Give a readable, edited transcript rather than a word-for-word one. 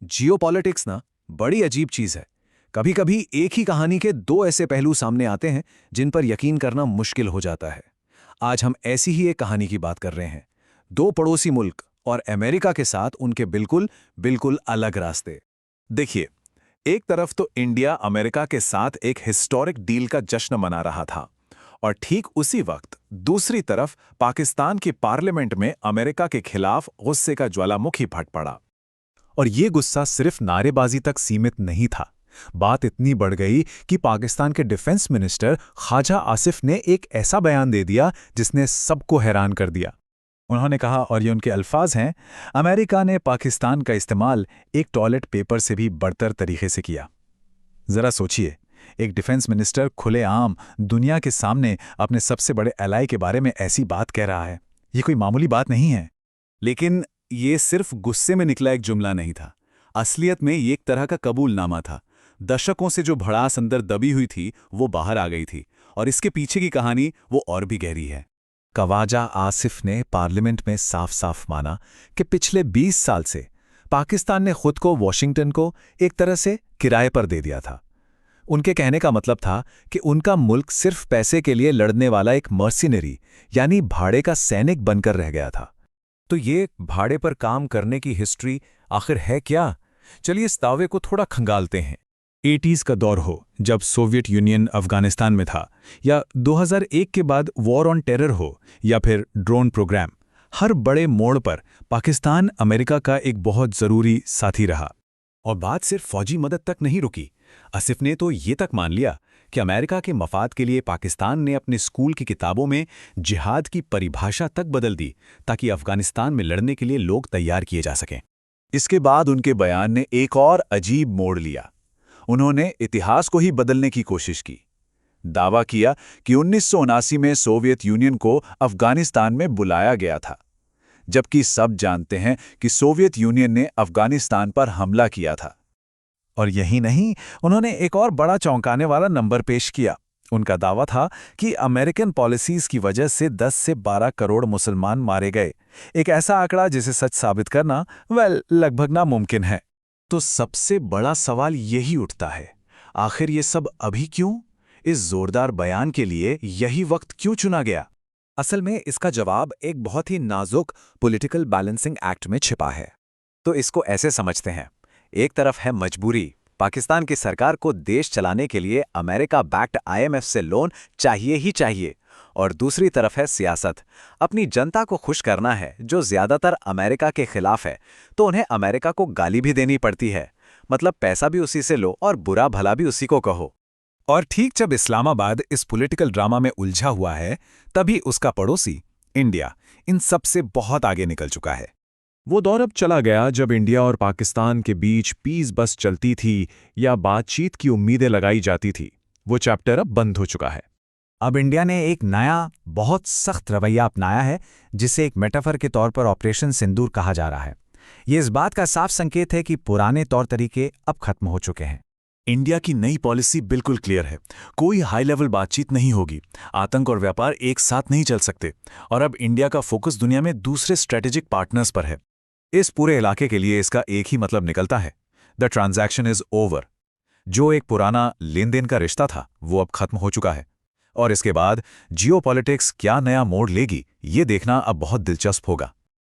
Geopolitics ना बड़ी अजीब चीज है। कभी कभी एक ही कहानी के दो ऐसे पहलू सामने आते हैं जिन पर यकीन करना मुश्किल हो जाता है। आज हम ऐसी ही एक कहानी की बात कर रहे हैं। दो पड़ोसी मुल्क और अमेरिका के साथ उनके बिल्कुल बिल्कुल अलग रास्ते। देखिए, एक तरफ तो इंडिया अमेरिका के साथ एक हिस्टोरिक डील का जश्न मना रहा था, और ठीक उसी वक्त दूसरी तरफ पाकिस्तान की पार्लियामेंट में अमेरिका के खिलाफ गुस्से का ज्वालामुखी फट पड़ा। और ये गुस्सा सिर्फ नारेबाजी तक सीमित नहीं था। बात इतनी बढ़ गई कि पाकिस्तान के डिफेंस मिनिस्टर ख्वाजा आसिफ ने एक ऐसा बयान दे दिया जिसने सबको हैरान कर दिया। उन्होंने कहा, और ये उनके अल्फाज हैं, अमेरिका ने पाकिस्तान का इस्तेमाल एक टॉयलेट पेपर से भी बढ़तर तरीके से किया। जरा सोचिए, एक डिफेंस मिनिस्टर खुलेआम दुनिया के सामने अपने सबसे बड़े एलाई के बारे में ऐसी बात कह रहा है। ये कोई मामूली बात नहीं है। लेकिन ये सिर्फ गुस्से में निकला एक जुमला नहीं था। असलियत में ये एक तरह का कबूलनामा था। दशकों से जो भड़ास अंदर दबी हुई थी वो बाहर आ गई थी, और इसके पीछे की कहानी वो और भी गहरी है। ख्वाजा आसिफ ने पार्लियामेंट में साफ साफ माना कि पिछले 20 साल से पाकिस्तान ने खुद को वॉशिंगटन को एक तरह से किराए पर दे दिया था। उनके कहने का मतलब था कि उनका मुल्क सिर्फ पैसे के लिए लड़ने वाला एक मर्सिनरी यानी भाड़े का सैनिक बनकर रह गया था। तो ये भाड़े पर काम करने की हिस्ट्री आखिर है क्या? चलिए इस दावे को थोड़ा खंगालते हैं। 80s का दौर हो, जब सोवियत यूनियन अफगानिस्तान में था, या 2001 के बाद वॉर ऑन टेरर हो, या फिर ड्रोन प्रोग्राम, हर बड़े मोड़ पर पाकिस्तान अमेरिका का एक बहुत ज़रूरी साथी रहा। और बात सिर्फ फौजी मदद तक नहीं रुकी। आसिफ ने तो ये तक मान लिया कि अमेरिका के मफाद के लिए पाकिस्तान ने अपने स्कूल की किताबों में जिहाद की परिभाषा तक बदल दी, ताकि अफगानिस्तान में लड़ने के लिए लोग तैयार किए जा सकें। इसके बाद उनके बयान ने एक और अजीब मोड़ लिया। उन्होंने इतिहास को ही बदलने की कोशिश की। दावा किया कि 1979 में सोवियत यूनियन को अफगानिस्तान में बुलाया गया था, जबकि सब जानते हैं कि सोवियत यूनियन ने अफगानिस्तान पर हमला किया था। और यही नहीं, उन्होंने एक और बड़ा चौंकाने वाला नंबर पेश किया। उनका दावा था कि अमेरिकन पॉलिसीज की वजह से 10 से 12 करोड़ मुसलमान मारे गए। एक ऐसा आंकड़ा जिसे सच साबित करना लगभग नामुमकिन है। तो सबसे बड़ा सवाल यही उठता है, आखिर ये सब अभी क्यों? इस जोरदार बयान के लिए यही वक्त क्यों चुना गया? असल में इसका जवाब एक बहुत ही नाजुक पॉलिटिकल बैलेंसिंग एक्ट में छिपा है। तो इसको ऐसे समझते हैं, एक तरफ है मजबूरी, पाकिस्तान की सरकार को देश चलाने के लिए अमेरिका बैक्ड IMF से लोन चाहिए ही चाहिए, और दूसरी तरफ है सियासत, अपनी जनता को खुश करना है जो ज्यादातर अमेरिका के खिलाफ है, तो उन्हें अमेरिका को गाली भी देनी पड़ती है। मतलब पैसा भी उसी से लो और बुरा भला भी उसी को कहो। और ठीक जब इस्लामाबाद इस पॉलिटिकल ड्रामा में उलझा हुआ है, तभी उसका पड़ोसी इंडिया इन सब से बहुत आगे निकल चुका है। वो दौर अब चला गया जब इंडिया और पाकिस्तान के बीच पीस बस चलती थी या बातचीत की उम्मीदें लगाई जाती थी। वो चैप्टर अब बंद हो चुका है। अब इंडिया ने एक नया बहुत सख्त रवैया अपनाया है, जिसे एक मेटाफर के तौर पर ऑपरेशन सिंदूर कहा जा रहा है। ये इस बात का साफ संकेत है कि पुराने तौर तरीके अब खत्म हो चुके हैं। इंडिया की नई पॉलिसी बिल्कुल क्लियर है। कोई हाई लेवल बातचीत नहीं होगी, आतंक और व्यापार एक साथ नहीं चल सकते, और अब इंडिया का फोकस दुनिया में दूसरे स्ट्रेटेजिक पार्टनर्स पर है। इस पूरे इलाके के लिए इसका एक ही मतलब निकलता है, द ट्रांजैक्शन इज ओवर। जो एक पुराना लेन देन का रिश्ता था वो अब खत्म हो चुका है। और इसके बाद जियोपॉलिटिक्स क्या नया मोड़ लेगी, ये देखना अब बहुत दिलचस्प होगा।